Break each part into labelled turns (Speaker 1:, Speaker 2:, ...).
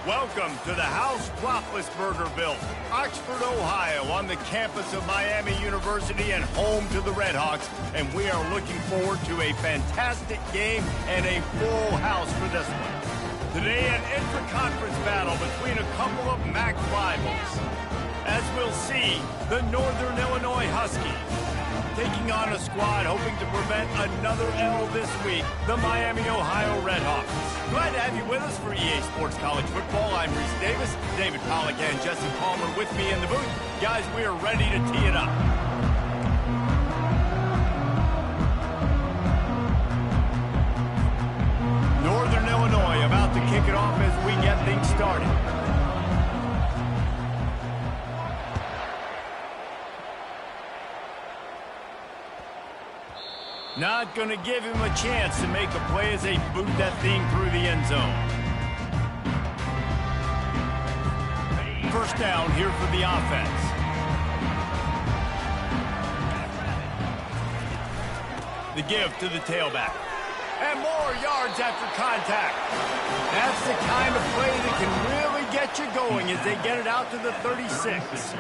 Speaker 1: Welcome to the House Roethlisbergerville, Oxford, Ohio, on the campus of Miami University and home to the Redhawks. And we are looking forward to a fantastic game and a full house for this one. Today, an intra-conference battle between a couple of MAC rivals. As we'll see, the Northern Illinois Huskies taking on a squad hoping to prevent another L this week, the Miami, Ohio Redhawks. Glad to have you with us for EA Sports College Football. I'm Reese Davis, David Pollack and Jesse Palmer with me in the booth. Guys, we are ready to tee it up. Northern Illinois about to kick it off as we get things started. Not going to give him a chance to make a play as they boot that thing through the end zone. First down here for the offense. The give to the tailback. And more yards after contact. That's the kind of play that can really get you going as they get it out to the 36.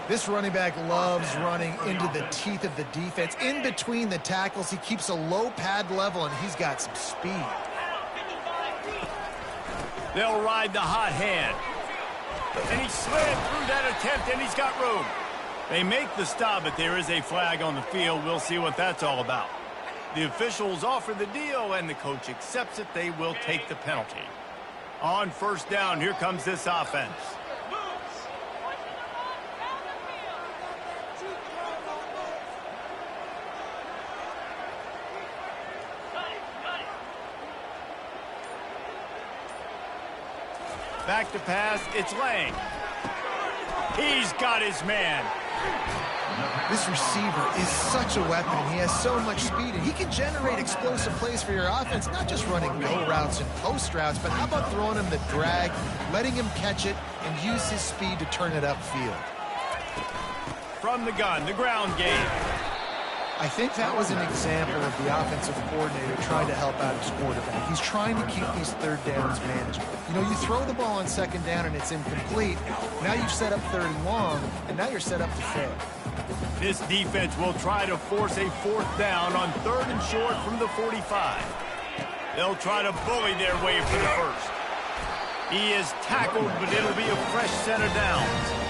Speaker 2: This running back loves running into the teeth of the defense. In between the tackles, he keeps a low pad level, and he's got some speed.
Speaker 1: They'll ride the hot hand. And he slid through that attempt, and he's got room. They make the stop, but there is a flag on the field. We'll see what that's all about. The officials offer the deal, and the coach accepts it. They will take the penalty. On first down, here comes this offense. Back to pass, it's Lang. He's got his man.
Speaker 2: This receiver is such a weapon. He has so much speed, and he can generate explosive plays for your offense, not just running go routes and post routes, but how about throwing him the drag, letting him catch it, and use his speed to turn it upfield.
Speaker 1: From the gun, the ground game.
Speaker 2: I think that was an example of the offensive coordinator trying to help out his quarterback. He's trying to keep these third downs manageable. You know, you throw the ball on second down and it's incomplete. Now you've set up third and long, and now you're set up to fail.
Speaker 1: This defense will try to force a fourth down on third and short from the 45. They'll try to bully their way for the first. He is tackled, but it'll be a fresh set of downs.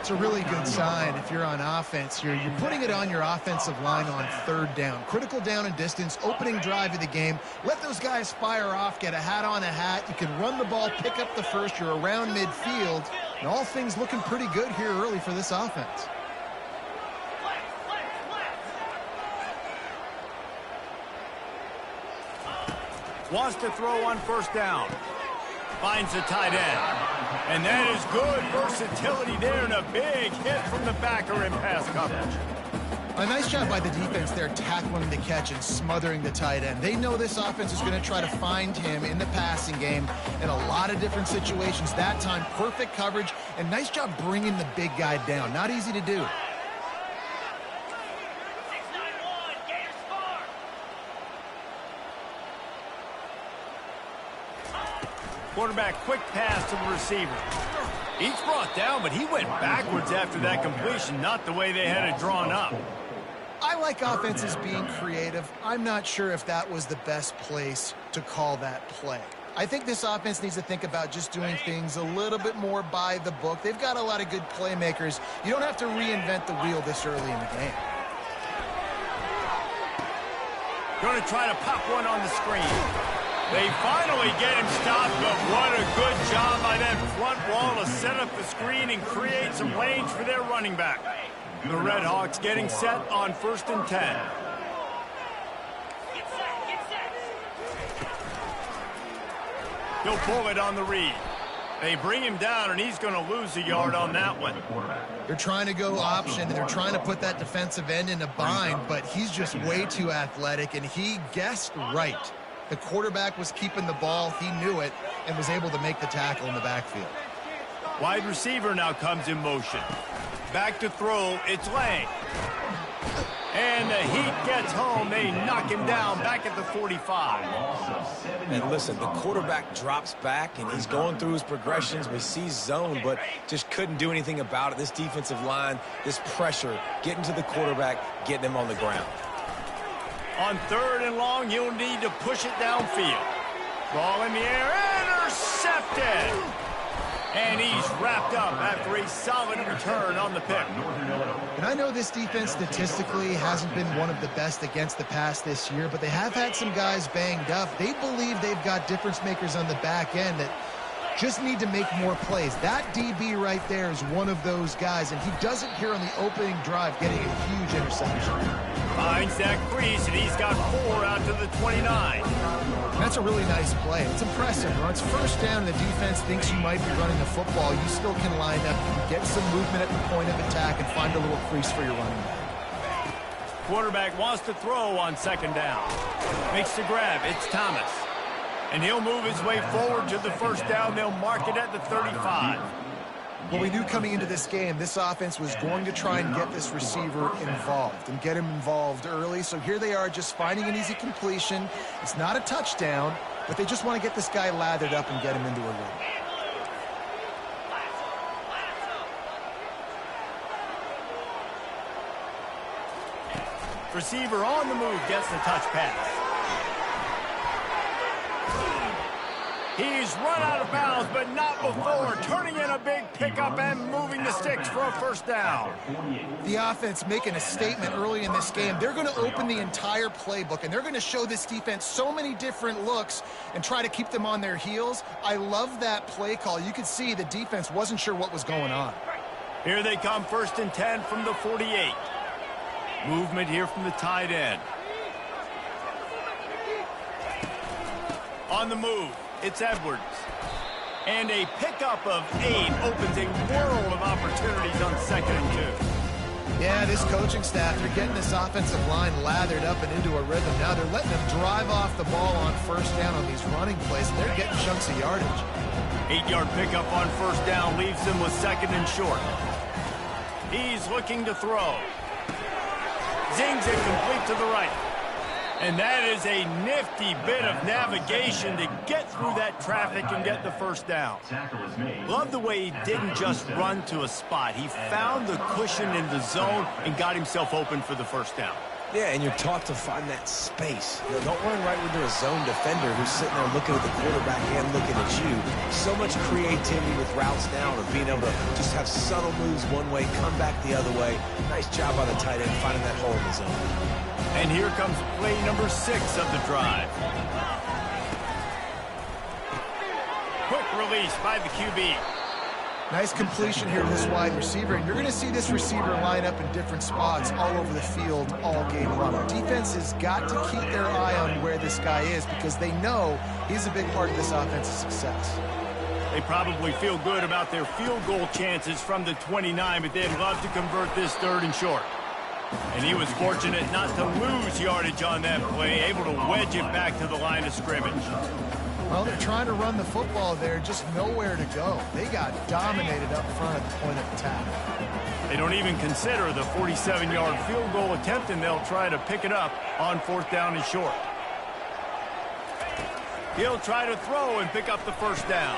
Speaker 2: It's a really good sign if you're on offense here. You're putting it on your offensive line on third down. Critical down and distance, opening drive of the game. Let those guys fire off, get a hat on a hat. You can run the ball, pick up the first. You're around midfield. And all things looking pretty good here early for this offense.
Speaker 1: Wants to throw on first down. Finds the tight end. And that is good versatility there, and a big hit from the backer in pass coverage.
Speaker 2: A nice job by the defense there, tackling the catch and smothering the tight end. They know this offense is going to try to find him in the passing game in a lot of different situations. That time, perfect coverage, and nice job bringing the big guy down. Not easy to do.
Speaker 1: Quarterback, quick pass to the receiver. He's brought down, but he went backwards after that completion, not the way they had it drawn up.
Speaker 2: I like offenses being creative. I'm not sure if that was the best place to call that play. I think this offense needs to think about just doing things a little bit more by the book. They've got a lot of good playmakers. You don't have to reinvent the wheel this early in the game.
Speaker 1: Going to try to pop one on the screen. They finally get him stopped, but what a good job by that front wall to set up the screen and create some lanes for their running back. The Redhawks getting set on 1st and 10. He'll pull it on the read. They bring him down, and he's going to lose a yard on that one.
Speaker 2: They're trying to go option, and they're trying to put that defensive end in a bind, but he's just way too athletic, and he guessed right. The quarterback was keeping the ball. He knew it and was able to make the tackle in the backfield.
Speaker 1: Wide receiver now comes in motion. Back to throw. It's Lang. And the heat gets home. They knock him down back at the 45.
Speaker 3: And listen, the quarterback drops back, and he's going through his progressions. We see zone, but just couldn't do anything about it. This defensive line, this pressure, getting to the quarterback, getting him on the ground.
Speaker 1: On 3rd and long, he'll need to push it downfield. Ball in the air, intercepted! And he's wrapped up after a solid return on the pick.
Speaker 2: And I know this defense statistically hasn't been one of the best against the pass this year, but they have had some guys banged up. They believe they've got difference makers on the back end that just need to make more plays. That DB right there is one of those guys, and he does it here on the opening drive, getting a huge interception.
Speaker 1: Finds that crease, and he's got 4 out to the 29.
Speaker 2: That's a really nice play. It's impressive. When it's 1st down and the defense thinks you might be running the football, you still can line up, you can get some movement at the point of attack, and find a little crease for your running back.
Speaker 1: Quarterback wants to throw on 2nd down. Makes the grab. It's Thomas. And he'll move his way forward to the 1st down. They'll mark it at the 35.
Speaker 2: Well, we knew coming into this game, this offense was going to try and get this receiver involved and get him involved early. So here they are just finding an easy completion. It's not a touchdown, but they just want to get this guy lathered up and get him into a rhythm.
Speaker 1: Receiver on the move gets the touch pass. He's run out of bounds, but not before. Turning in a big pickup and moving the sticks for a 1st down.
Speaker 2: The offense making a statement early in this game. They're going to open the entire playbook, and they're going to show this defense so many different looks and try to keep them on their heels. I love that play call. You could see the defense wasn't sure what was going on.
Speaker 1: Here they come, 1st and 10 from the 48. Movement here from the tight end. On the move. It's Edwards. And a pickup of 8 opens a world of opportunities on 2nd and 2.
Speaker 2: Yeah, this coaching staff, they're getting this offensive line lathered up and into a rhythm. Now they're letting them drive off the ball on 1st down on these running plays, and they're getting chunks of yardage.
Speaker 1: 8-yard pickup on 1st down leaves them with 2nd and short. He's looking to throw. Zings it complete to the right. And that is a nifty bit of navigation to get through that traffic and get the 1st down. Love the way he didn't just run to a spot. He found the cushion in the zone and got himself open for the 1st down.
Speaker 3: Yeah, and you're taught to find that space. You know, don't run right into a zone defender who's sitting there looking at the quarterback and looking at you. So much creativity with routes now, or being able to just have subtle moves one way, come back the other way. Nice job by the tight end finding that hole in the zone.
Speaker 1: And here comes play number 6 of the drive. Quick release by the QB.
Speaker 2: Nice completion here to this wide receiver, and you're going to see this receiver line up in different spots all over the field all game long. Defense has got to keep their eye on where this guy is because they know he's a big part of this offense's success.
Speaker 1: They probably feel good about their field goal chances from the 29, but they'd love to convert this 3rd and short. And he was fortunate not to lose yardage on that play, able to wedge it back to the line of scrimmage.
Speaker 2: Well, they're trying to run the football there, just nowhere to go. They got dominated up front at the point of attack.
Speaker 1: They don't even consider the 47-yard field goal attempt, and they'll try to pick it up on 4th down and short. He'll try to throw and pick up the 1st down.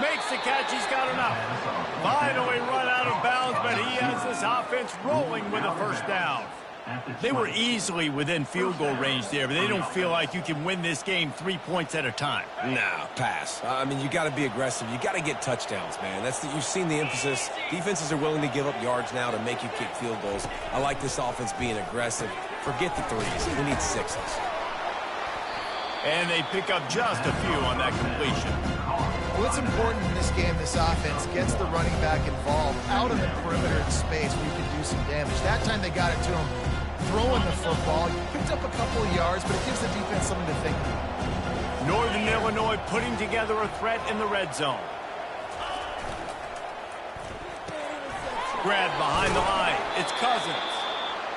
Speaker 1: Makes the catch. He's got enough. Finally run out of bounds, but he has this offense rolling with a 1st down. They were easily within field goal range there, but they don't feel like you can win this game 3 points at a time.
Speaker 3: Nah, pass. I mean, you got to be aggressive. You got to get touchdowns, man. You've seen the emphasis. Defenses are willing to give up yards now to make you kick field goals. I like this offense being aggressive. Forget the 3s. We need 6s.
Speaker 1: And they pick up just a few on that completion.
Speaker 2: Well, it's important in this game this offense gets the running back involved out in the perimeter in space where you can do some damage. That time they got it to him throwing the football. He picked up a couple of yards, but it gives the defense something to think about.
Speaker 1: Northern Illinois putting together a threat in the red zone. Grab behind the line. It's Cousins.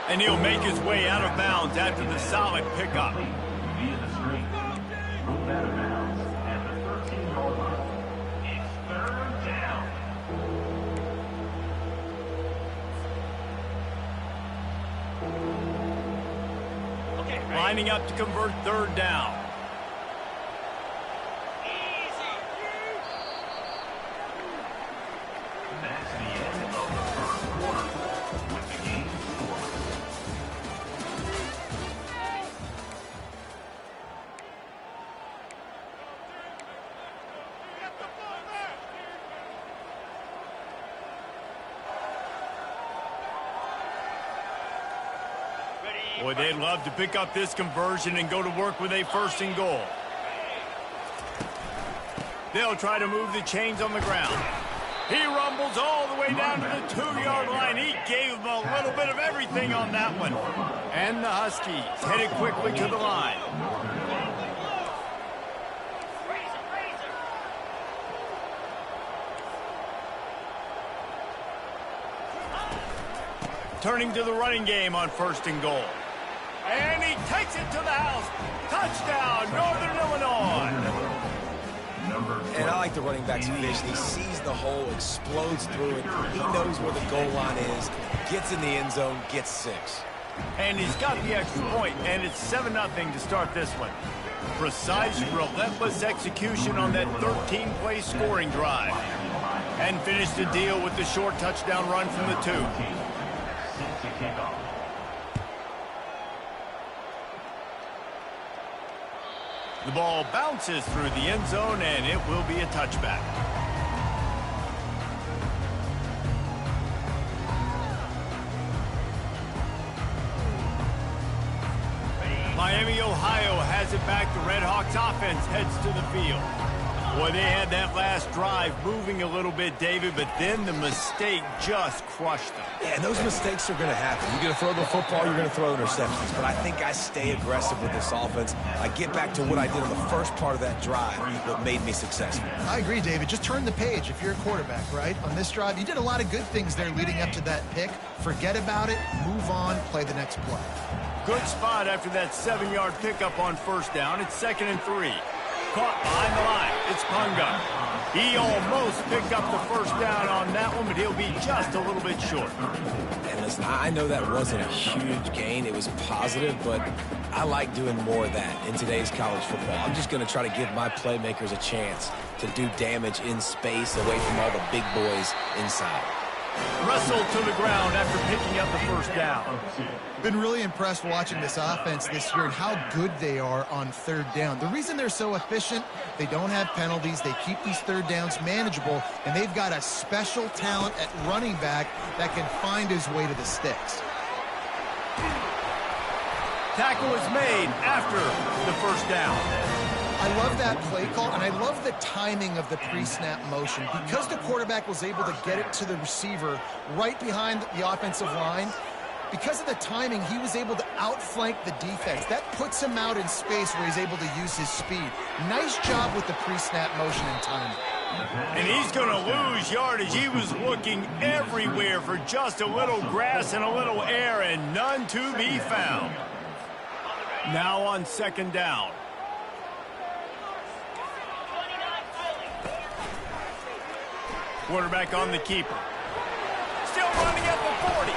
Speaker 1: And he'll make his way out of bounds after the solid pickup. Lining up to convert third down.
Speaker 4: That's the end of the first quarter with the game score.
Speaker 1: Boy, they'd love to pick up this conversion and go to work with a 1st and goal. They'll try to move the chains on the ground. He rumbles all the way down to the 2-yard line. He gave them a little bit of everything on that one. And the Huskies headed quickly to the line. Turning to the running game on 1st and goal. And he takes it to the house. Touchdown, Northern Illinois.
Speaker 3: And I like the running back's vision. He sees the hole, explodes through it. He knows where the goal line is, gets in the end zone, gets 6.
Speaker 1: And he's got the extra point, and it's 7-0 to start this one. Precise, relentless execution on that 13-play scoring drive. And finished the deal with the short touchdown run from the 2. The ball bounces through the end zone, and it will be a touchback. Miami, Ohio has it back. The Red Hawks offense heads to the field. Boy, they had that last drive moving a little bit, David, but then the mistake just crushed them.
Speaker 3: Yeah, and those mistakes are going to happen. You're going to throw the football, you're going to throw interceptions. But I think I stay aggressive with this offense. I get back to what I did on the first part of that drive that made me successful.
Speaker 2: I agree, David. Just turn the page if you're a quarterback, right? On this drive, you did a lot of good things there leading up to that pick. Forget about it, move on, play the next play.
Speaker 1: Good spot after that 7-yard pickup on 1st down. It's 2nd and 3. Caught behind the line. It's Punga. He almost picked up the 1st down on that one, but he'll be just a little bit short.
Speaker 3: And listen, I know that wasn't a huge gain. It was positive, but I like doing more of that in today's college football. I'm just going to try to give my playmakers a chance to do damage in space away from all the big boys inside.
Speaker 1: Wrestled to the ground after picking up the 1st down.
Speaker 2: Been really impressed watching this offense this year and how good they are on 3rd down. The reason they're so efficient, they don't have penalties, they keep these 3rd downs manageable, and they've got a special talent at running back that can find his way to the sticks.
Speaker 1: Tackle is made after the 1st down.
Speaker 2: I love that play call, and I love the timing of the pre-snap motion. Because the quarterback was able to get it to the receiver right behind the offensive line, because of the timing, he was able to outflank the defense. That puts him out in space where he's able to use his speed. Nice job with the pre-snap motion and timing.
Speaker 1: And he's going to lose yardage. He was looking everywhere for just a little grass and a little air, and none to be found. Now on 2nd down. Quarterback on the keeper. Still running at the 40.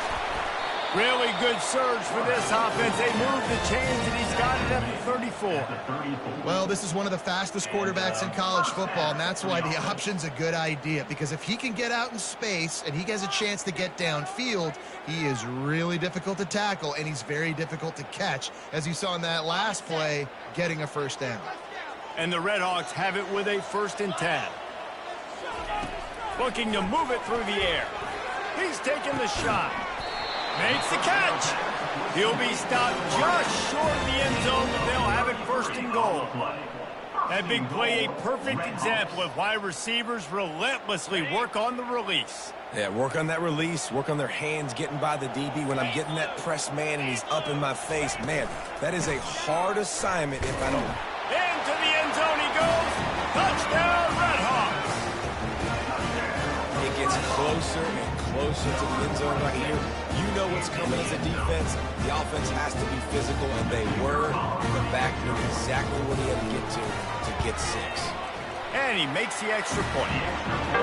Speaker 1: Really good surge for this offense. They move the chains, and he's got it at the 34.
Speaker 2: Well, this is one of the fastest quarterbacks in college football, and that's why the option's a good idea. Because if he can get out in space and he has a chance to get downfield, he is really difficult to tackle, and he's very difficult to catch, as you saw in that last play, getting a 1st down.
Speaker 1: And the Red Hawks have it with a 1st and 10. Looking to move it through the air. He's taking the shot. Makes the catch. He'll be stopped just short of the end zone, but they'll have it 1st and goal. That big play, a perfect example of why receivers relentlessly work on the release.
Speaker 3: Yeah, work on that release, work on their hands getting by the DB. When I'm getting that press man and he's up in my face, man, that is a hard assignment if I don't.
Speaker 1: Into the end zone he goes. Touchdown, Red Hawks.
Speaker 3: It gets closer and closer to the end zone right here. You know what's coming as a defense. The offense has to be physical, and they were. The back knew exactly what he had to get 6.
Speaker 1: And he makes the extra point.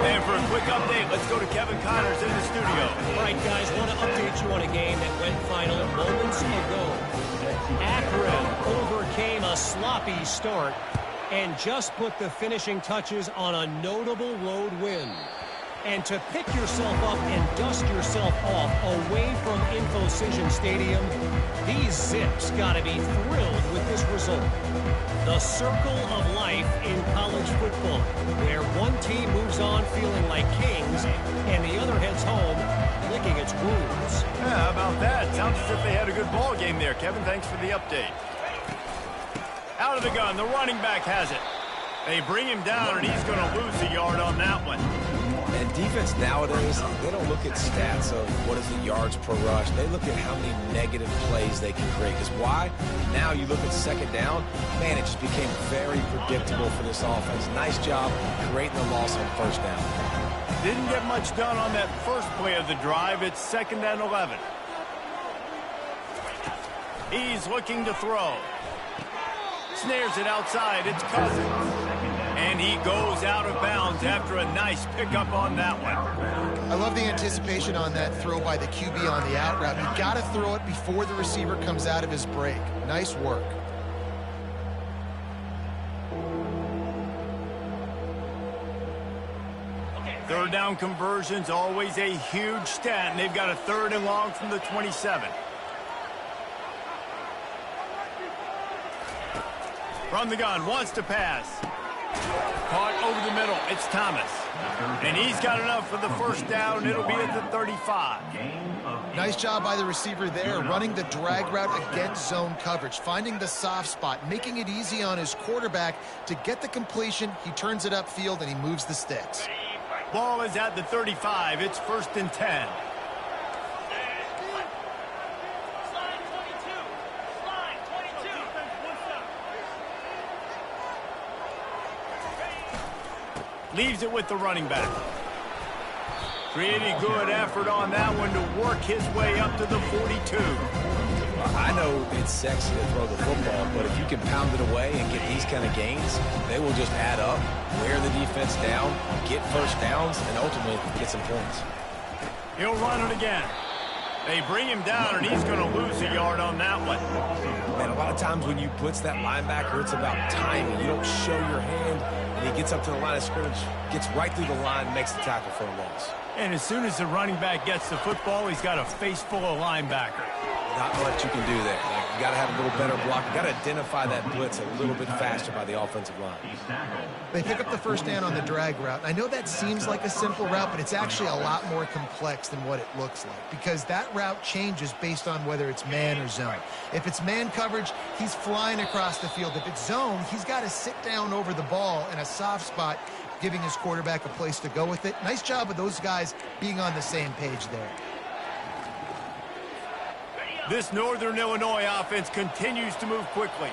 Speaker 1: And for a quick update, let's go to Kevin Connors in the studio.
Speaker 5: All right, guys, want to update you on a game that went final moments ago. And a Akron overcame a sloppy start and just put the finishing touches on a notable road win. And to pick yourself up and dust yourself off away from InfoCision Stadium, these Zips got to be thrilled with this result. The circle of life in college football, where one team moves on feeling like kings and the other heads home licking its wounds.
Speaker 1: Yeah, how about that? Sounds as if they had a good ball game there, Kevin. Thanks for the update. Out of the gun, the running back has it. They bring him down, and he's going to lose a yard on that one.
Speaker 3: And defense nowadays, they don't look at stats of what is the yards per rush. They look at how many negative plays they can create. Because why? Now you look at second down, man, it just became very predictable for this offense. Nice job creating the loss on first down.
Speaker 1: Didn't get much done on that first play of the drive. It's 2nd and 11. He's looking to throw. Snares it outside. It's Cousins. And he goes out of bounds after a nice pickup on that one.
Speaker 2: I love the anticipation on that throw by the QB on the out route. You got to throw it before the receiver comes out of his break. Nice work.
Speaker 1: Third down conversions, always a huge stat, and they've got a 3rd and long from the 27. From the gun, wants to pass. Caught over the middle. It's Thomas. And he's got enough for the first down. It'll be at the 35.
Speaker 2: Nice job by the receiver there, running the drag route against zone coverage, finding the soft spot, making it easy on his quarterback to get the completion. He turns it upfield, and he moves the sticks.
Speaker 1: Ball is at the 35. It's 1st and 10. Leaves it with the running back. Pretty good effort on that one to work his way up to the 42.
Speaker 3: I know it's sexy to throw the football, but if you can pound it away and get these kind of gains, they will just add up, wear the defense down, get first downs, and ultimately get some points.
Speaker 1: He'll run it again. They bring him down, and he's going to lose a yard on that one.
Speaker 3: Man, a lot of times when you blitz that linebacker, it's about timing. You don't show your hand, and he gets up to the line of scrimmage, gets right through the line, makes the tackle for a loss.
Speaker 1: And as soon as the running back gets the football, he's got a face full of linebacker.
Speaker 3: Not much you can do there. Like, you got to have a little better block. You got to identify that blitz a little bit faster by the offensive line.
Speaker 2: They pick up the first down on the drag route. I know that seems like a simple route, but it's actually a lot more complex than what it looks like, because that route changes based on whether it's man or zone. If it's man coverage, he's flying across the field. If it's zone, he's got to sit down over the ball in a soft spot, giving his quarterback a place to go with it. Nice job of those guys being on the same page there.
Speaker 1: This Northern Illinois offense continues to move quickly.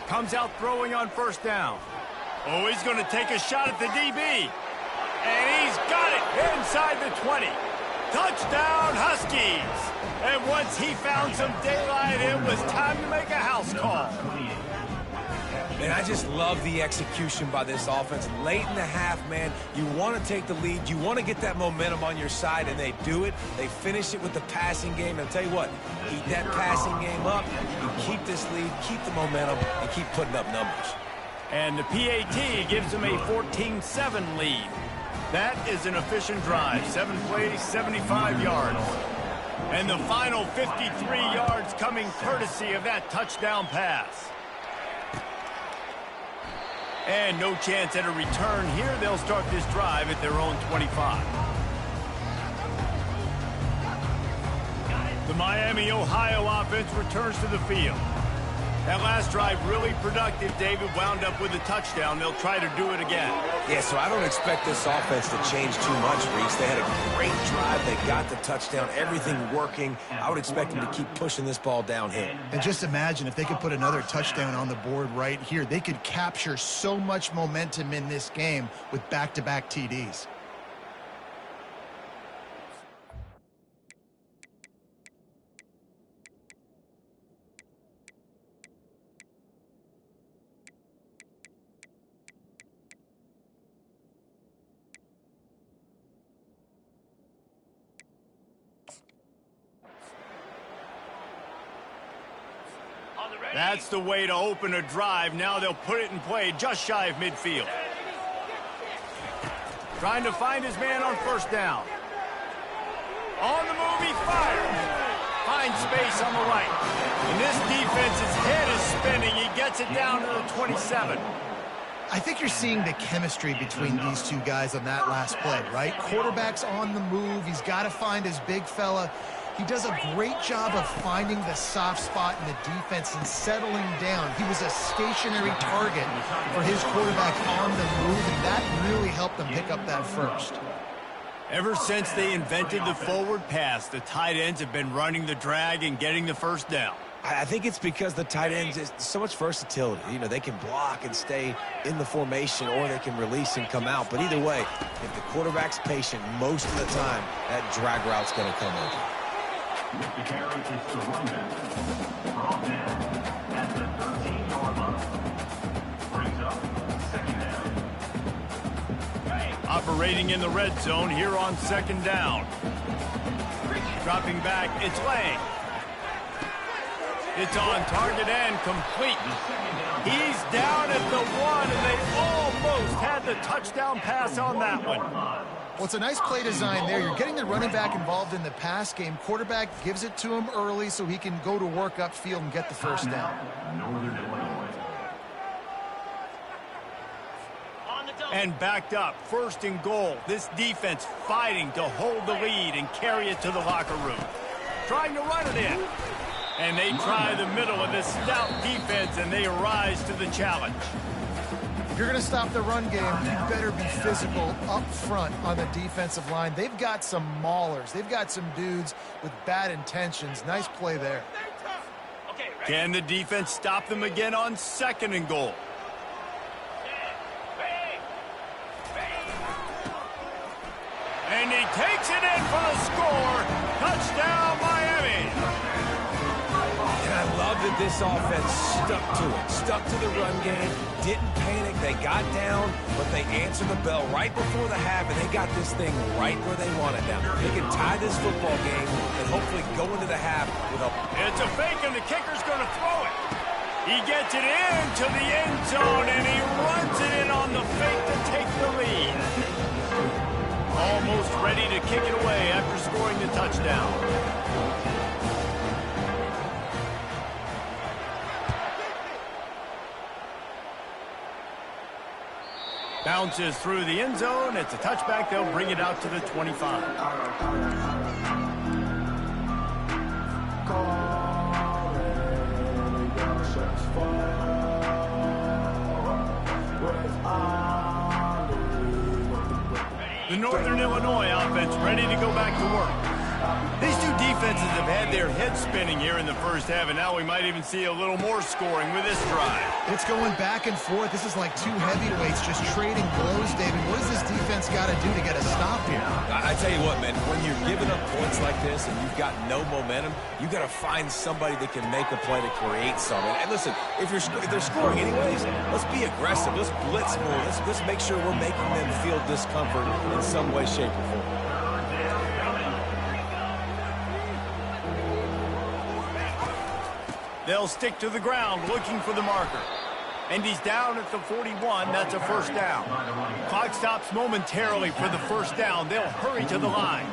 Speaker 1: Comes out throwing on first down. Oh, he's going to take a shot at the DB. And he's got it inside the 20. Touchdown, Huskies. And once he found some daylight, it was time to make a house call.
Speaker 3: And I just love the execution by this offense. Late in the half, man, you want to take the lead. You want to get that momentum on your side, and they do it. They finish it with the passing game. And I'll tell you what, keep that passing game up. You keep this lead, keep the momentum, and keep putting up numbers.
Speaker 1: And the PAT gives them a 14-7 lead. That is an efficient drive. 7 plays, 75 yards. And the final 53 yards coming courtesy of that touchdown pass. And no chance at a return here. They'll start this drive at their own 25. The Miami, Ohio offense returns to the field. That last drive really productive. David wound up with a touchdown. They'll try to do it again.
Speaker 3: Yeah, so I don't expect this offense to change too much, Reese. They had a great drive. They got the touchdown. Everything working. I would expect them to keep pushing this ball downhill.
Speaker 2: And just imagine if they could put another touchdown on the board right here. They could capture so much momentum in this game with back-to-back TDs.
Speaker 1: That's the way to open a drive. Now they'll put it in play just shy of midfield. Trying to find his man on first down. On the move, he fires. Finds space on the right. And this defense's head is spinning. He gets it down to the 27.
Speaker 2: I think you're seeing the chemistry between these two guys on that last play, right? Quarterback's on the move. He's got to find his big fella. He does a great job of finding the soft spot in the defense and settling down. He was a stationary target for his quarterback on the move, and that really helped them pick up that first.
Speaker 1: Ever since they invented the forward pass, the tight ends have been running the drag and getting the first down.
Speaker 3: I think it's because the tight ends is so much versatility. You know, they can block and stay in the formation, or they can release and come out. But either way, if the quarterback's patient most of the time, that drag route's going to come over.
Speaker 4: With the carry, it's the runback. Brought down at the 13-yard line. Brings up second down.
Speaker 1: Operating in the red zone here on second down. Dropping back, it's Lang. It's on target and complete. He's down at the 1, and they almost had the touchdown pass on that one.
Speaker 2: Well, it's a nice play design there. You're getting the running back involved in the pass game. Quarterback gives it to him early so he can go to work upfield and get the first down.
Speaker 4: Northern Illinois.
Speaker 1: And backed up, first and goal. This defense fighting to hold the lead and carry it to the locker room. Trying to run it in. And they try the middle of this stout defense, and they rise to the challenge.
Speaker 2: If you're going to stop the run game, you better be physical up front on the defensive line. They've got some maulers. They've got some dudes with bad intentions. Nice play there.
Speaker 1: Can the defense stop them again on second and goal? And he takes it in for the score. Touchdown, Miami.
Speaker 3: And I love that this offense stuck to it, stuck to the run game, didn't panic. They got down, but they answered the bell right before the half, and they got this thing right where they want it now. They can tie this football game and hopefully go into the half with a...
Speaker 1: It's a fake, and the kicker's going to throw it. He gets it into the end zone, and he runs it in on the fake to take the lead. Almost ready to kick it away after scoring the touchdown. Bounces through the end zone. It's a touchback. They'll bring it out to the 25. The Northern Illinois offense ready to go back to work. These two defenses have had their heads spinning here in the first half, and now we might even see a little more scoring with this drive.
Speaker 2: It's going back and forth. This is like two heavyweights just trading blows, David. What does this defense got to do to get a stop here?
Speaker 3: I tell you what, man, when you're giving up points like this and you've got no momentum, you got to find somebody that can make a play to create something. And listen, if they're scoring anyways, let's be aggressive. Let's blitz more. Let's make sure we're making them feel discomfort in some way, shape, or form.
Speaker 1: They'll stick to the ground looking for the marker. And he's down at the 41. That's a first down. Clock stops momentarily for the first down. They'll hurry to the line.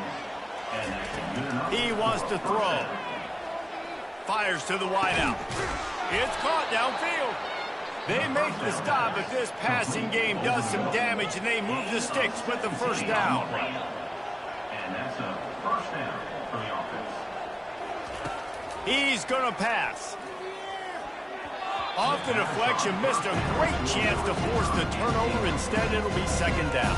Speaker 1: He wants to throw. Fires to the wideout. It's caught downfield. They make the stop, but this passing game does some damage, and they move the sticks with the first down.
Speaker 4: And that's a first down for the offense.
Speaker 1: He's going to pass. Off the deflection, missed a great chance to force the turnover. Instead, it'll be second down.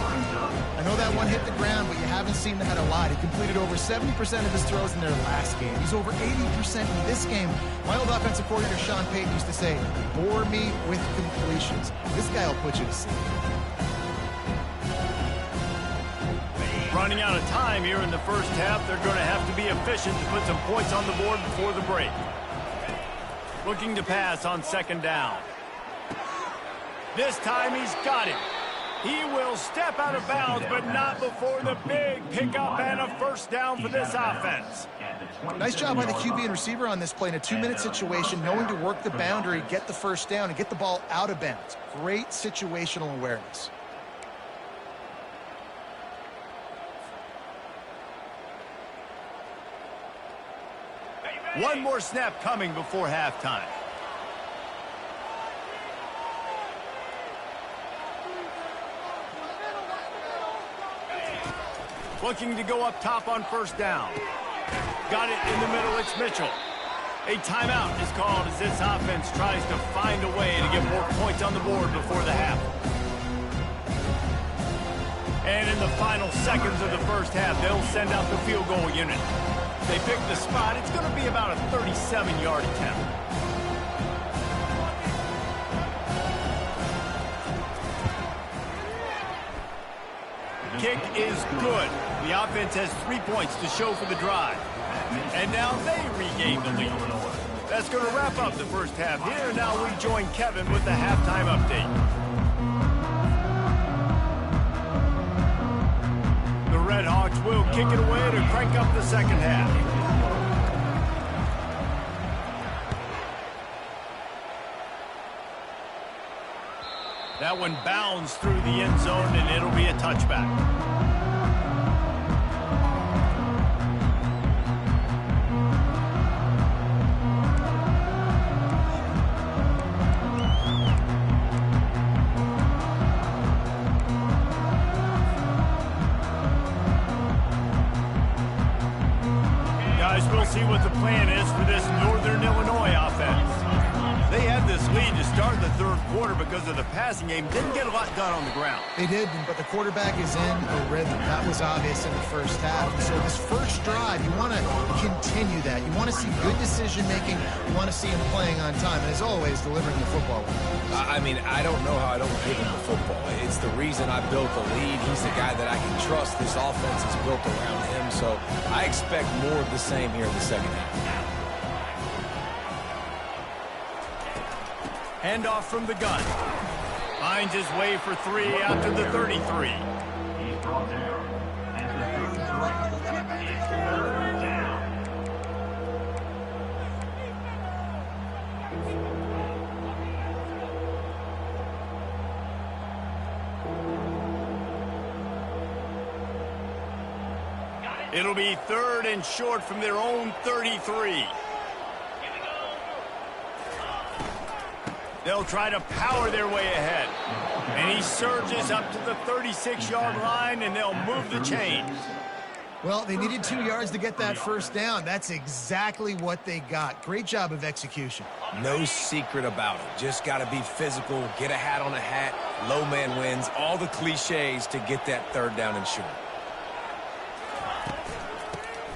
Speaker 2: I know that one hit the ground, but you haven't seen that a lot. He completed over 70% of his throws in their last game. He's over 80% in this game. My old offensive coordinator, Sean Payton, used to say, bore me with completions. This guy will put you to sleep.
Speaker 1: Running out of time here in the first half. They're going to have to be efficient to put some points on the board before the break. Looking to pass on second down. This time he's got it. He will step out of bounds, but not before the big pickup and a first down for this offense.
Speaker 2: Nice job by the QB and receiver on this play in a 2-minute situation, knowing to work the boundary, get the first down, and get the ball out of bounds. Great situational awareness.
Speaker 1: One more snap coming before halftime. Looking to go up top on first down. Got it in the middle, it's Mitchell. A timeout is called as this offense tries to find a way to get more points on the board before the half. And in the final seconds of the first half, they'll send out the field goal unit. They pick the spot. It's going to be about a 37-yard attempt. Kick is good. The offense has 3 points to show for the drive. And now they regain the lead. That's going to wrap up the first half here. Now we join Kevin with the halftime update. The Red Hawks will kick it away to crank up the second half. That one bounds through the end zone, and it'll be a touchback. Guys, we'll see what the plan is for this Northern Illinois offense. They had this lead to start the third quarter because of the passing game. Didn't get a lot done on the ground.
Speaker 2: They did, but the quarterback is in a rhythm. That was obvious in the first half. So this first drive, you want to continue that. You want to see good decision-making. You want to see him playing on time. And as always, delivering the football.
Speaker 3: I mean, I don't know how I don't give him the football. It's the reason I built the lead. He's the guy that I can trust. This offense is built around him. So I expect more of the same here in the second half.
Speaker 1: Handoff from the gun. Finds his way for 3 out to the 33.
Speaker 4: He's brought down at the 33. It's third down.
Speaker 1: It'll be 3rd and short from their own 33. They'll try to power their way ahead. And he surges up to the 36-yard line, and they'll move the chains.
Speaker 2: Well, they needed 2 yards to get that first down. That's exactly what they got. Great job of execution.
Speaker 3: No secret about it. Just got to be physical, get a hat on a hat, low man wins, all the cliches to get that third down and short.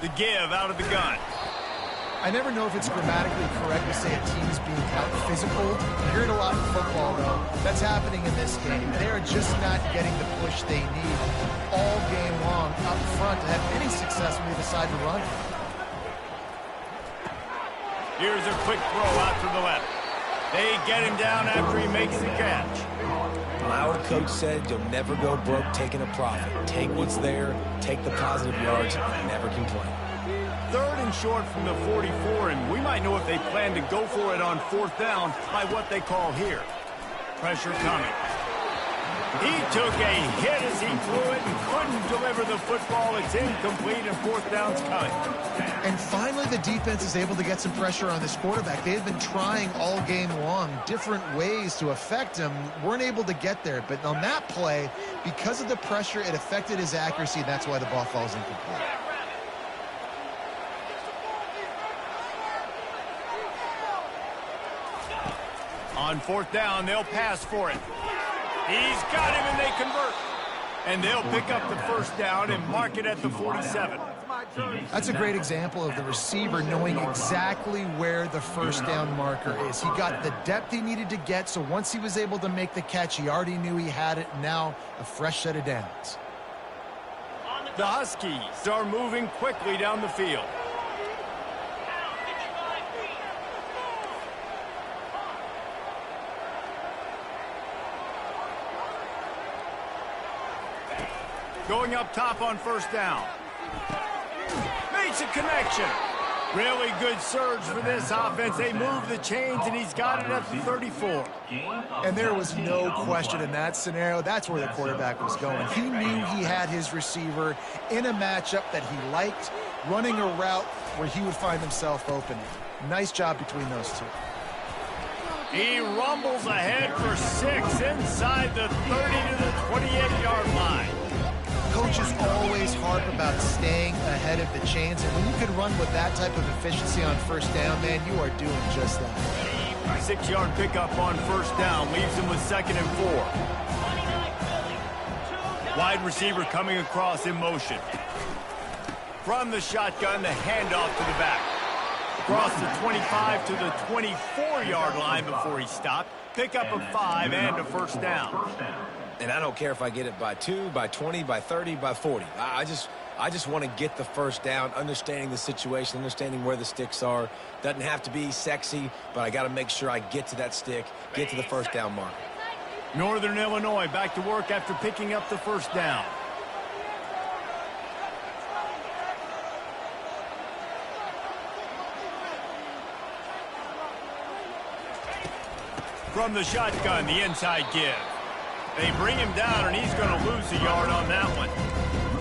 Speaker 1: The give out of the gun.
Speaker 2: I never know if it's grammatically correct to say a team is being out-physical. You hear it a lot in football, though. That's happening in this game. They're just not getting the push they need all game long up front to have any success when they decide to run.
Speaker 1: Here's a quick throw out to the left. They get him down after he makes the catch.
Speaker 3: My old coach said you'll never go broke taking a profit. Take what's there, take the positive yards, and never complain.
Speaker 1: 3rd and short from the 44, and we might know if they plan to go for it on 4th down by what they call here. Pressure coming. He took a hit as he threw it and couldn't deliver the football. It's incomplete, and 4th down's coming.
Speaker 2: And finally, the defense is able to get some pressure on this quarterback. They've been trying all game long different ways to affect him. Weren't able to get there, but on that play, because of the pressure, it affected his accuracy, and that's why the ball falls incomplete.
Speaker 1: On 4th down, they'll pass for it. He's got him, and they convert. And they'll pick up the first down and mark it at the 47.
Speaker 2: That's a great example of the receiver knowing exactly where the first down marker is. He got the depth he needed to get, so once he was able to make the catch, he already knew he had it. Now, a fresh set of downs.
Speaker 1: The Huskies are moving quickly down the field. Going up top on first down. Makes a connection. Really good surge for this offense. They move the chains, and he's got it at the 34.
Speaker 2: And there was no question in that scenario. That's where the quarterback was going. He knew he had his receiver in a matchup that he liked, running a route where he would find himself opening. Nice job between those two.
Speaker 1: He rumbles ahead for 6 inside the 30 to the 28-yard line.
Speaker 2: Coaches always harp about staying ahead of the chains, and when you can run with that type of efficiency on first down, man, you are doing just that.
Speaker 1: 6-yard pickup on first down leaves him with 2nd and 4. Wide receiver coming across in motion. From the shotgun, the handoff to the back. Across the 25 to the 24-yard line before he stopped. Pickup of 5 and a first down.
Speaker 3: And I don't care if I get it by 2, by 20, by 30, by 40. I just want to get the first down, understanding the situation, understanding where the sticks are. Doesn't have to be sexy, but I got to make sure I get to that stick, get to the first down mark.
Speaker 1: Northern Illinois back to work after picking up the first down. From the shotgun, the inside give. They bring him down, and he's going to lose a yard on that one.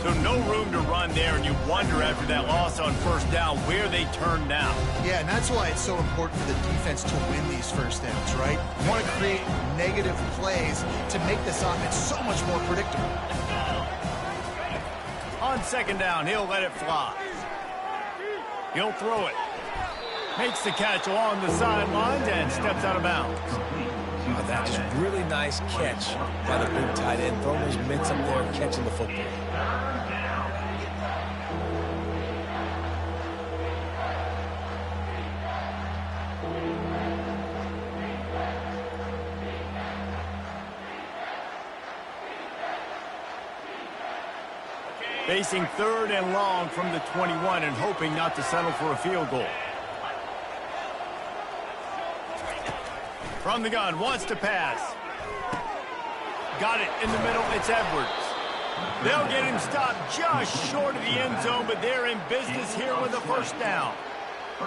Speaker 1: So no room to run there, and you wonder after that loss on first down where they turn now.
Speaker 2: Yeah, and that's why it's so important for the defense to win these first downs, right? You want to create negative plays to make this offense so much more predictable.
Speaker 1: On 2nd down, he'll let it fly. He'll throw it. Makes the catch along the sidelines and steps out of bounds.
Speaker 3: Oh, that just really nice catch by the big tight end. Throwing those mitts up there and catching the football.
Speaker 1: Facing 3rd and long from the 21 and hoping not to settle for a field goal. From the gun, wants to pass. Got it in the middle, it's Edwards. They'll get him stopped just short of the end zone, but they're in business here with a first down.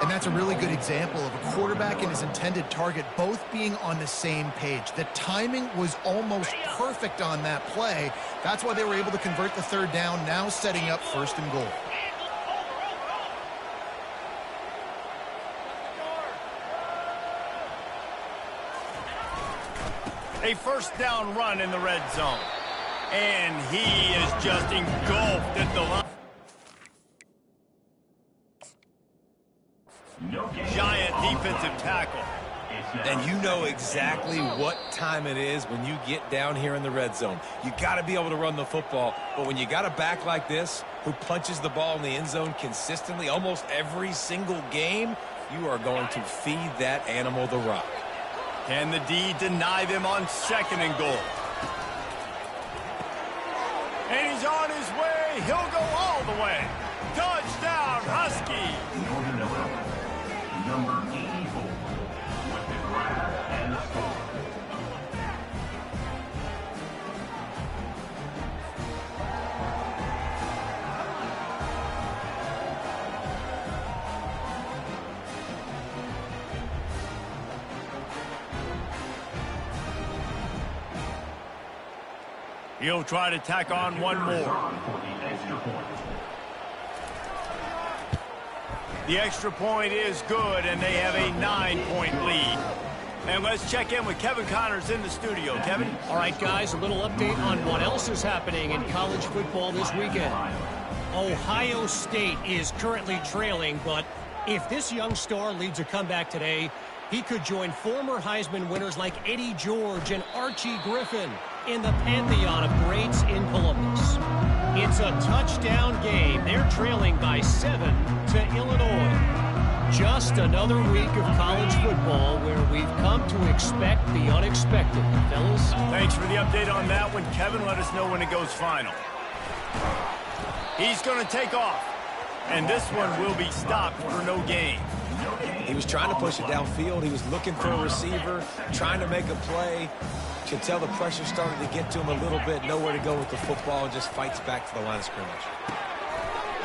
Speaker 2: And that's a really good example of a quarterback and his intended target both being on the same page. The timing was almost perfect on that play. That's why they were able to convert the 3rd down, now setting up 1st and goal.
Speaker 1: A first down run in the red zone. And he is just engulfed at the line. Giant defensive tackle.
Speaker 3: And you know exactly what time it is when you get down here in the red zone. You got to be able to run the football. But when you got a back like this who punches the ball in the end zone consistently almost every single game, you are going to feed that animal the rock.
Speaker 1: Can the D deny them on 2nd and goal? And he's on his way. He'll go all the way. Touchdown, Husky.
Speaker 4: Northern Illinois, number 84, with the grab and the score.
Speaker 1: He'll try to tack on one more. The extra point is good, and they have a 9-point lead. And let's check in with Kevin Connors in the studio. Kevin?
Speaker 5: All right, guys, a little update on what else is happening in college football this weekend. Ohio State is currently trailing, but if this young star leads a comeback today, he could join former Heisman winners like Eddie George and Archie Griffin in the pantheon of greats in Columbus. It's a touchdown game. They're trailing by 7 to Illinois. Just another week of college football where we've come to expect the unexpected, fellas.
Speaker 1: Thanks for the update on that one, Kevin. Let us know when it goes final. He's going to take off. And this one will be stopped for no gain.
Speaker 3: He was trying to push it downfield. He was looking for a receiver, trying to make a play. You could tell the pressure started to get to him a little bit. Nowhere to go with the football, and just fights back to the line of scrimmage.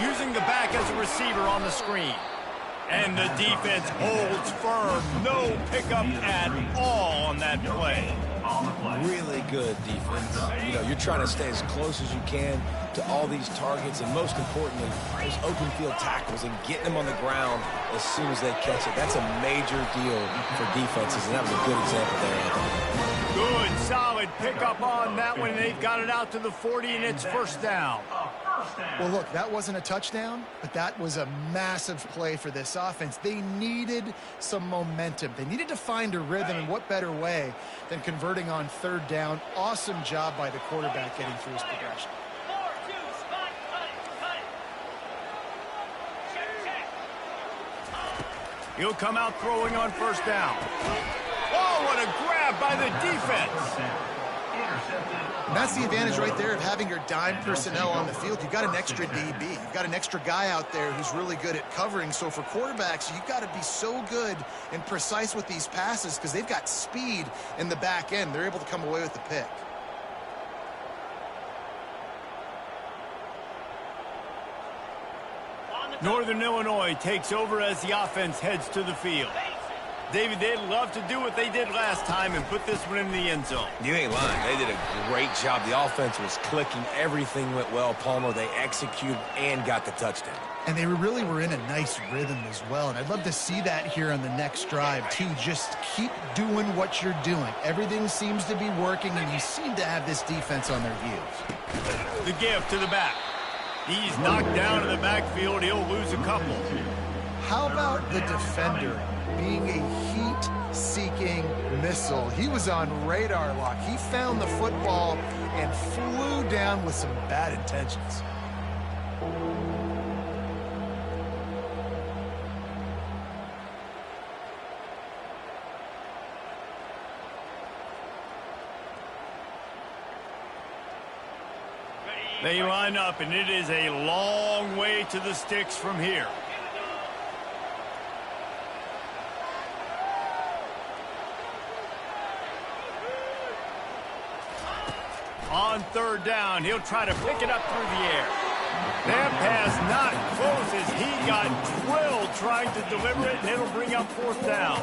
Speaker 1: Using the back as a receiver on the screen. And the defense holds firm. No pickup at all on that play.
Speaker 3: Really good defense. You know, you're trying to stay as close as you can to all these targets, and most importantly, those open field tackles and getting them on the ground as soon as they catch it. That's a major deal for defenses, and that was a good example there, Anthony.
Speaker 1: Good, solid pickup on that one. They've got it out to the 40, and it's first down.
Speaker 2: Well, look, that wasn't a touchdown, but that was a massive play for this offense. They needed some momentum. They needed to find a rhythm, and what better way than converting on third down. Awesome job by the quarterback getting through his progression.
Speaker 1: He'll come out throwing on first down. Oh, what a grab by the defense.
Speaker 2: And that's the advantage right there of having your dime personnel on the field. You've got an extra DB. You've got an extra guy out there who's really good at covering. So for quarterbacks, you've got to be so good and precise with these passes because they've got speed in the back end. They're able to come away with the pick.
Speaker 1: Northern Illinois takes over as the offense heads to the field. David, they'd love to do what they did last time and put this one in the end zone.
Speaker 3: You ain't lying. They did a great job. The offense was clicking. Everything went well. Palmer, they executed and got the touchdown.
Speaker 2: And they really were in a nice rhythm as well. And I'd love to see that here on the next drive, too. Just keep doing what you're doing. Everything seems to be working, and you seem to have this defense on their heels.
Speaker 1: The give to the back. He's knocked down in the backfield. He'll lose a couple.
Speaker 2: How about the defender being a heat-seeking missile? He was on radar lock. He found the football and flew down with some bad intentions.
Speaker 1: They line up, and it is a long way to the sticks from here. On third down, he'll try to pick it up through the air. That pass not close as he got drilled trying to deliver it, and it'll bring up fourth down.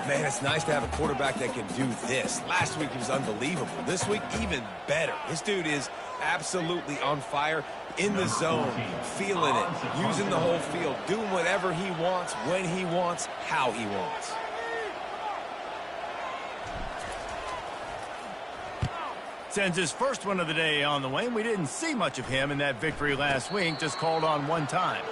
Speaker 3: Man, it's nice to have a quarterback that can do this. Last week he was unbelievable. This week, even better. This dude is absolutely on fire, in the zone, feeling it, using the whole field, doing whatever he wants, when he wants, how he wants.
Speaker 1: Sends his first one of the day on the way. We didn't see much of him in that victory last week, just called on one time.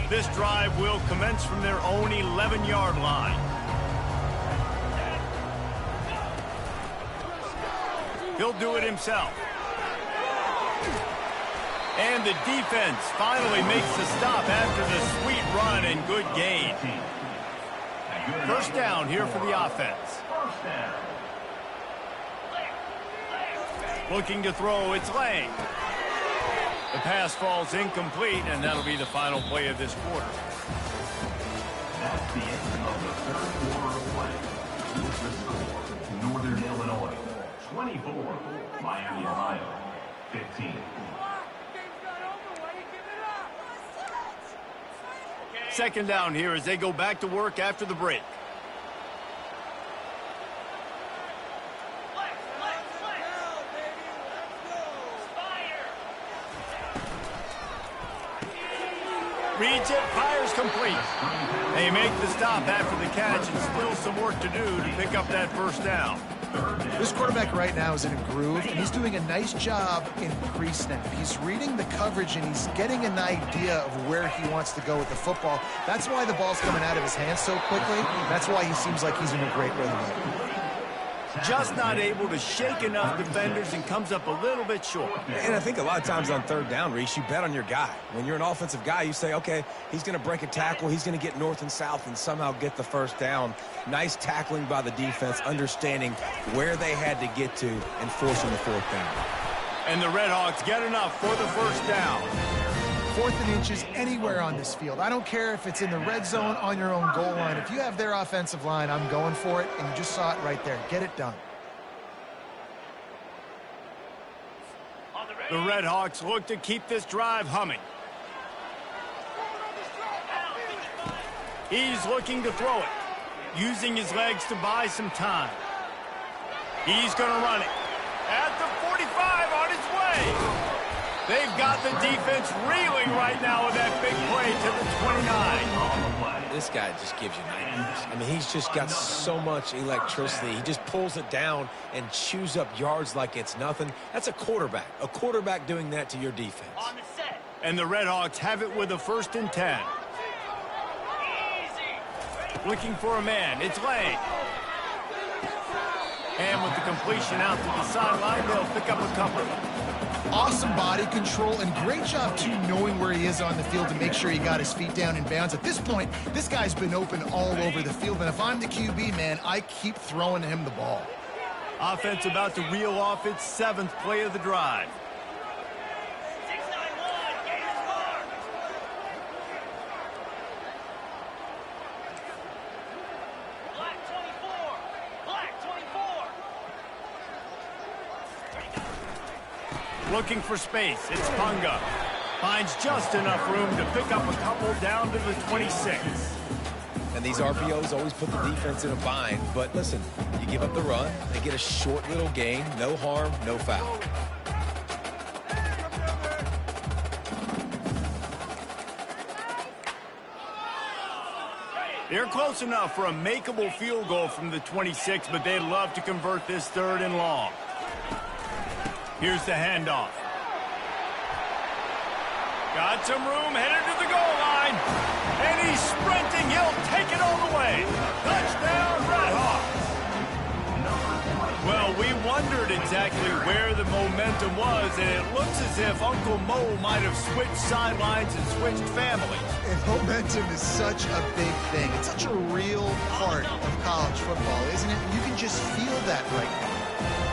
Speaker 1: This drive will commence from their own 11-yard line. He'll do it himself. And the defense finally makes the stop after the sweet run and good gain. First down here for the offense. Looking to throw, it's Lang. The pass falls incomplete, and that'll be the final play of this quarter.
Speaker 4: That's the end of the third quarter of play. With the score, Northern Illinois 24, Miami, Ohio 15.
Speaker 1: Second down here as they go back to work after the break. Reads it, fires complete. They make the stop after the catch, and still some work to do to pick up that first down.
Speaker 2: This quarterback right now is in a groove, and he's doing a nice job in pre-snap. He's reading the coverage, and he's getting an idea of where he wants to go with the football. That's why the ball's coming out of his hands so quickly. That's why he seems like he's in a great rhythm.
Speaker 1: Just not able to shake enough defenders and comes up a little bit short.
Speaker 3: And I think a lot of times on third down, Reese, you bet on your guy. When you're an offensive guy, you say, okay, he's going to break a tackle, he's going to get north and south and somehow get the first down. Nice tackling by the defense, understanding where they had to get to and forcing the fourth down.
Speaker 1: And the Redhawks get enough for the first down.
Speaker 2: 4th and inches anywhere on this field. I don't care if it's in the red zone on your own goal line. If you have their offensive line, I'm going for it, and you just saw it right there. Get it done.
Speaker 1: The Redhawks look to keep this drive humming. He's looking to throw it, using his legs to buy some time. He's going to run it at the 45 on his way. They've got the defense reeling right now with that big play to the 29.
Speaker 3: This guy just gives you nightmares. I mean, he's just got so much electricity. He just pulls it down and chews up yards like it's nothing. That's a quarterback. A quarterback doing that to your defense.
Speaker 1: On the set. And the Redhawks have it with a 1st and 10. Easy. Looking for a man. It's Lane. And with the completion out to the sideline, they'll pick up a couple.
Speaker 2: Awesome body control and great job, too, knowing where he is on the field to make sure he got his feet down in bounds. At this point, this guy's been open all over the field, and if I'm the QB, man, I keep throwing him the ball.
Speaker 1: Offense about to reel off its 7th play of the drive. Looking for space. It's Punga. Finds just enough room to pick up a couple down to the 26.
Speaker 3: And these RPOs always put the defense in a bind. But listen, you give up the run, they get a short little gain, no harm, no foul.
Speaker 1: They're close enough for a makeable field goal from the 26, but they'd love to convert this 3rd and long. Here's the handoff. Got some room, headed to the goal line. And he's sprinting. He'll take it all the way. Touchdown, Redhawks. Well, we wondered exactly where the momentum was, and it looks as if Uncle Mo might have switched sidelines and switched families.
Speaker 2: And momentum is such a big thing. It's such a real part of college football, isn't it? You can just feel that right now.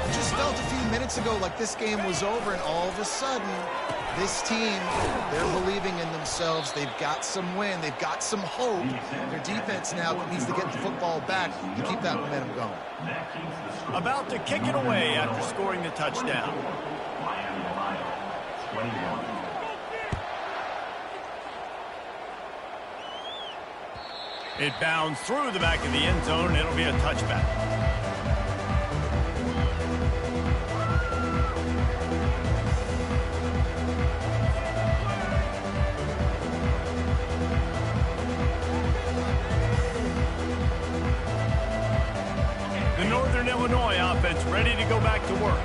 Speaker 2: It just felt a few minutes ago like this game was over, and all of a sudden, this team, they're believing in themselves. They've got some win. They've got some hope. Their defense now needs to get the football back to keep that momentum going.
Speaker 1: About to kick it away after scoring the touchdown. It bounds through the back of the end zone, and it'll be a touchback. Illinois offense ready to go back to work.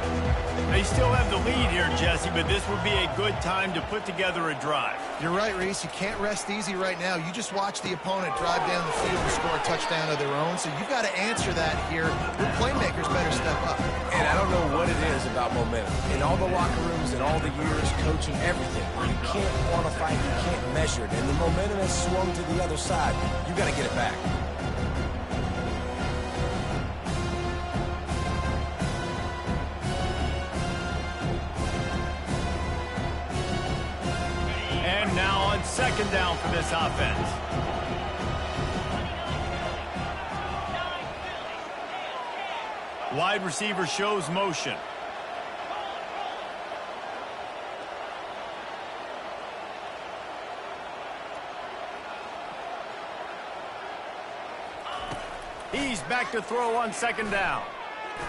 Speaker 1: They still have the lead here, Jesse, but this would be a good time to put together a drive.
Speaker 2: You're right, Reese. You can't rest easy right now. You just watch the opponent drive down the field and score a touchdown of their own, so you've got to answer that here. Your playmakers better step up.
Speaker 3: And I don't know what it is about momentum. In all the locker rooms and all the years coaching everything, you can't quantify it, you can't measure it. And the momentum has swung to the other side. You got to get it back.
Speaker 1: Second down for this offense. Wide receiver shows motion. He's back to throw on 2nd down.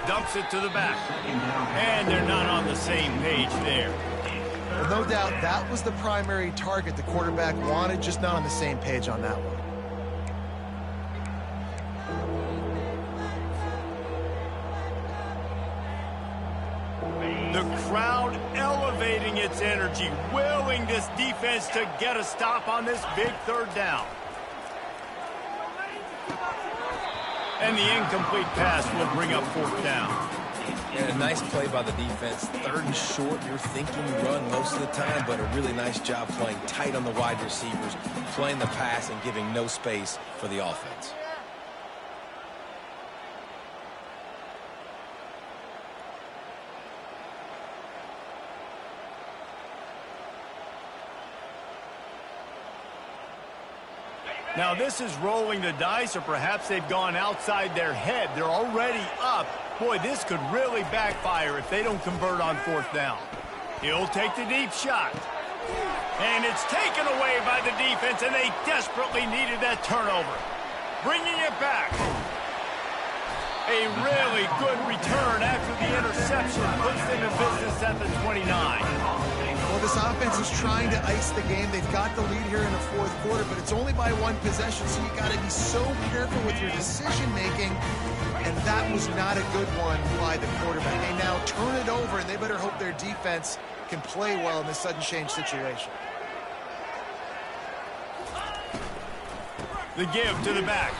Speaker 1: Dumps it to the back. And they're not on the same page there.
Speaker 2: Well, no doubt that was the primary target the quarterback wanted, just not on the same page on that one.
Speaker 1: The crowd elevating its energy, willing this defense to get a stop on this big 3rd down. And the incomplete pass will bring up 4th down.
Speaker 3: And a nice play by the defense. 3rd and short, you're thinking run most of the time, but a really nice job playing tight on the wide receivers, playing the pass and giving no space for the offense.
Speaker 1: Now this is rolling the dice, or perhaps they've gone outside their head. They're already up. Boy, this could really backfire if they don't convert on 4th down. He'll take the deep shot. And it's taken away by the defense, and they desperately needed that turnover. Bringing it back. A really good return after the interception puts them in business at the 29.
Speaker 2: Well, this offense is trying to ice the game. They've got the lead here in the 4th quarter, but it's only by 1 possession, so you got to be so careful with your decision-making, and that was not a good one by the quarterback. They now turn it over, and they better hope their defense can play well in this sudden change situation.
Speaker 1: The give to the back.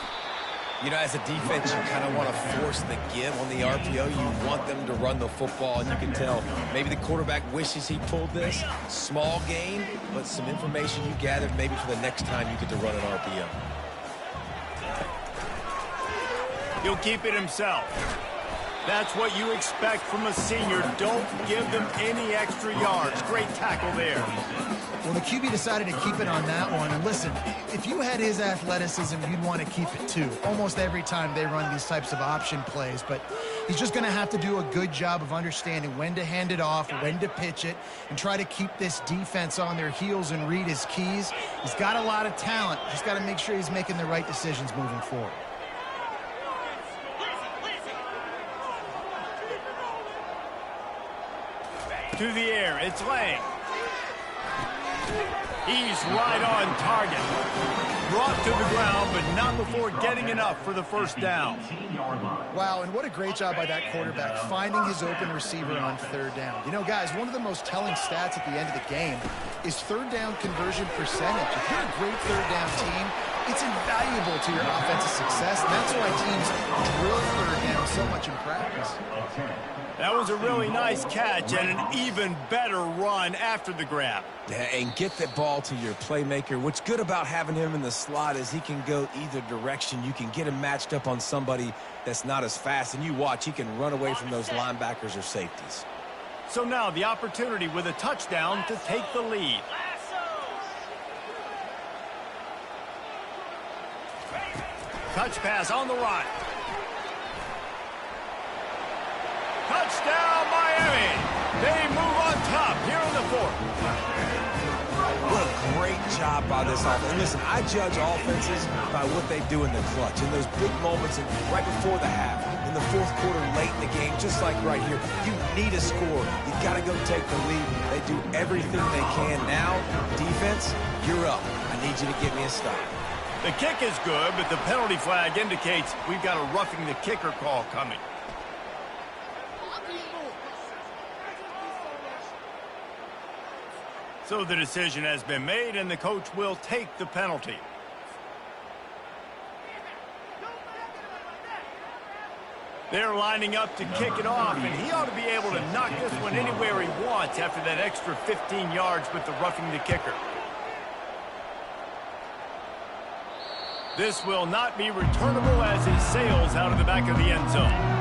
Speaker 3: You know, as a defense, you kind of want to force the give on the RPO. You want them to run the football, and you can tell maybe the quarterback wishes he pulled this. Small gain, but some information you gathered maybe for the next time you get to run an RPO.
Speaker 1: He'll keep it himself. That's what you expect from a senior. Don't give them any extra yards. Great tackle there.
Speaker 2: Well, the QB decided to keep it on that one. And listen, if you had his athleticism, you'd want to keep it too. Almost every time they run these types of option plays. But he's just going to have to do a good job of understanding when to hand it off, when to pitch it, and try to keep this defense on their heels and read his keys. He's got a lot of talent. Just got to make sure he's making the right decisions moving forward.
Speaker 1: To the air, it's Lang. He's right on target. Brought to the ground, but not before getting enough for the 1st down.
Speaker 2: Wow, and what a great job by that quarterback, finding his open receiver on 3rd down. You know, guys, one of the most telling stats at the end of the game is 3rd down conversion percentage. If you're a great 3rd down team, it's invaluable to your offensive success, and that's why teams drill 3rd down so much in practice.
Speaker 1: That was a really nice catch and an even better run after the grab.
Speaker 3: Yeah, and get the ball to your playmaker. What's good about having him in the slot is he can go either direction. You can get him matched up on somebody that's not as fast, and you watch, he can run away from those linebackers or safeties.
Speaker 1: So now the opportunity with a touchdown to take the lead. Touch pass on the run. Touchdown, Miami. They move on top here in the 4th.
Speaker 3: What a great job by this offense. And listen, I judge offenses by what they do in the clutch. In those big moments and right before the half, in the 4th quarter, late in the game, just like right here, you need a score. You got to go take the lead. They do everything they can. Now, defense, you're up. I need you to get me a stop.
Speaker 1: The kick is good, but the penalty flag indicates we've got a roughing the kicker call coming. So the decision has been made, and the coach will take the penalty. They're lining up to kick it off, and he ought to be able to knock this one anywhere he wants after that extra 15 yards with the roughing the kicker. This will not be returnable as he sails out of the back of the end zone.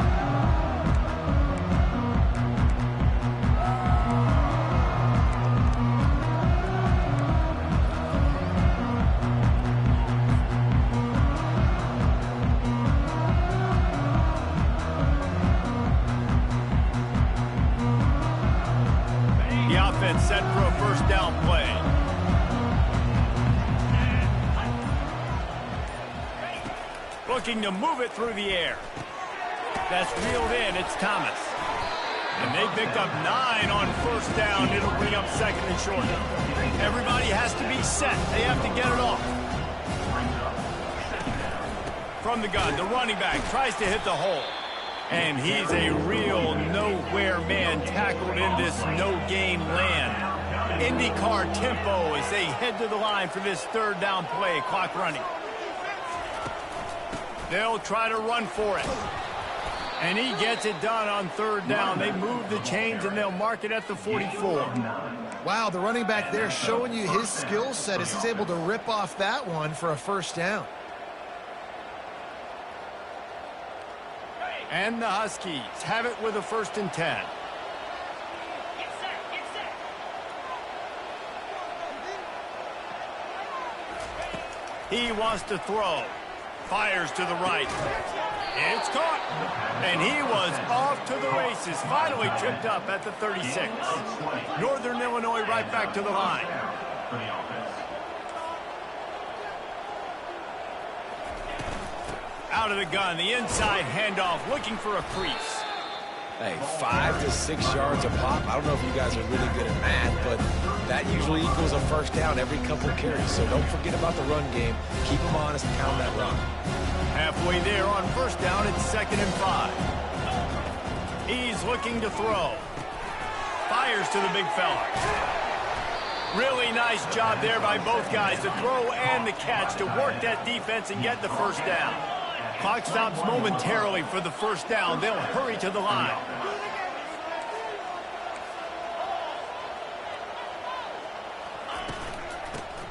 Speaker 1: Set for a 1st down play. Looking to move it through the air. That's reeled in. It's Thomas. And they picked up 9 on 1st down. It'll bring up 2nd and short. Everybody has to be set. They have to get it off. From the gun, the running back tries to hit the hole. And he's a real nowhere man tackled in this no-gain land. IndyCar tempo as they head to the line for this 3rd down play. Clock running. They'll try to run for it. And he gets it done on third down. They move the chains, and they'll mark it at the 44.
Speaker 2: Wow, the running back there showing you his skill set as he's able to rip off that one for a first down.
Speaker 1: And the Huskies have it with a 1st and 10. He wants to throw. Fires to the right. It's caught. And he was off to the races. Finally tripped up at the 36. Northern Illinois right back to the line. Out of the gun, the inside handoff, looking for a crease.
Speaker 3: Hey, 5 to 6 yards a pop. I don't know if you guys are really good at math, but that usually equals a first down every couple of carries. So don't forget about the run game. Keep them honest and pound that rock.
Speaker 1: Halfway there on first down, it's 2nd and 5. He's looking to throw. Fires to the big fella. Really nice job there by both guys, the throw and the catch, to work that defense and get the first down. Clock stops momentarily for the first down. They'll hurry to the line.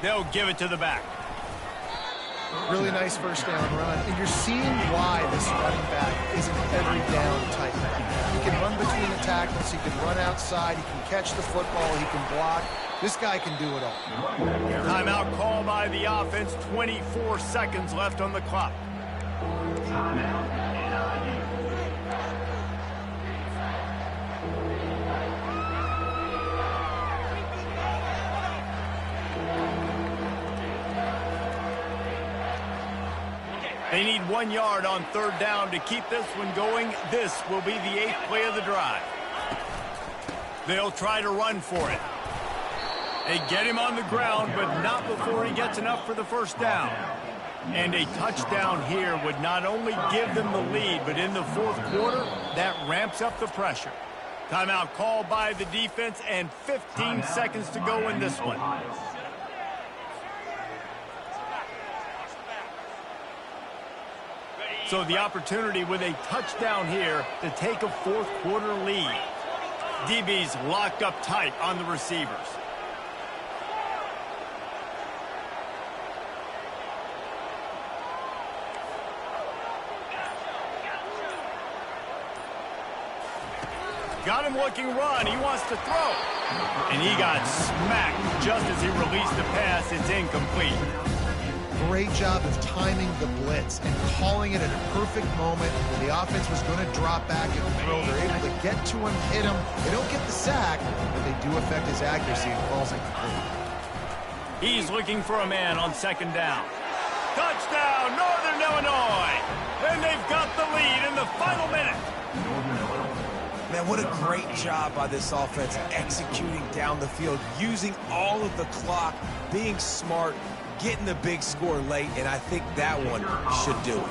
Speaker 1: They'll give it to the back.
Speaker 2: Really nice first down run. And you're seeing why this running back is an every down type back. He can run between the tackles. He can run outside. He can catch the football. He can block. This guy can do it all.
Speaker 1: Timeout call by the offense. 24 seconds left on the clock.
Speaker 4: Timeout, NIU.
Speaker 1: They need 1 yard on third down to keep this one going. This will be the 8th play of the drive. They'll try to run for it. They get him on the ground, but not before he gets enough for the first down. And a touchdown here would not only give them the lead, but in the 4th quarter, that ramps up the pressure. Timeout called by the defense, and 15 seconds to go in this one. So the opportunity with a touchdown here to take a 4th quarter lead. DB's locked up tight on the receivers. Got him looking run. He wants to throw. And he got smacked just as he released the pass. It's incomplete.
Speaker 2: Great job of timing the blitz and calling it at a perfect moment when the offense was going to drop back and throw. They're able to get to him, hit him. They don't get the sack, but they do affect his accuracy and falls incomplete.
Speaker 1: He's looking for a man on 2nd down. Touchdown, Northern Illinois. And they've got the lead in the final minute.
Speaker 3: Man, what a great job by this offense executing down the field, using all of the clock, being smart, getting the big score late, and I think that one should do it.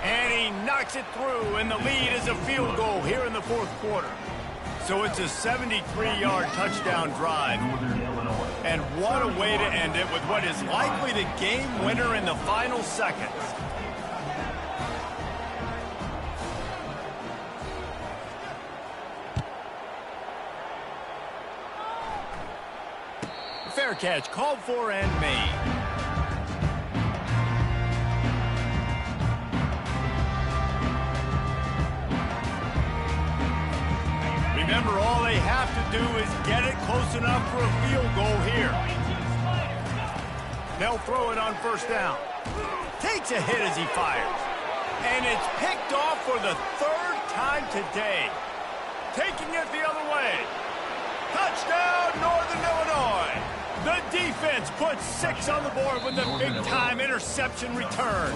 Speaker 1: And he knocks it through, and the lead is a field goal here in the 4th quarter. So it's a 73-yard touchdown drive. And what a way to end it with what is likely the game winner in the final seconds. Fair catch called for and made. Remember, all they have to do is get it close enough for a field goal here. They'll throw it on first down. Takes a hit as he fires. And it's picked off for the 3rd time today. Taking it the other way. Touchdown, Northern Illinois. The defense puts 6 on the board with a big-time interception return.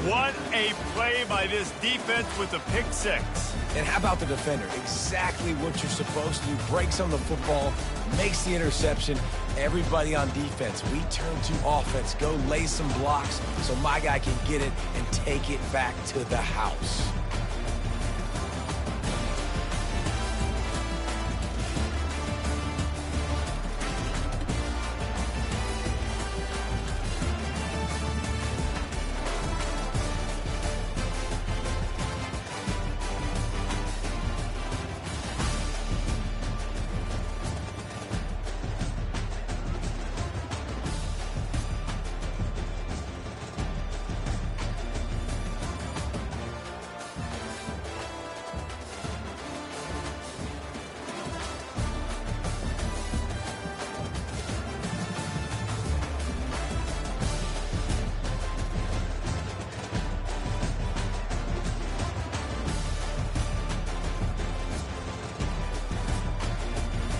Speaker 1: What a play by this defense with the pick 6.
Speaker 3: And how about the defender? Exactly what you're supposed to do. Breaks on the football, makes the interception. Everybody on defense, we turn to offense. Go lay some blocks so my guy can get it and take it back to the house.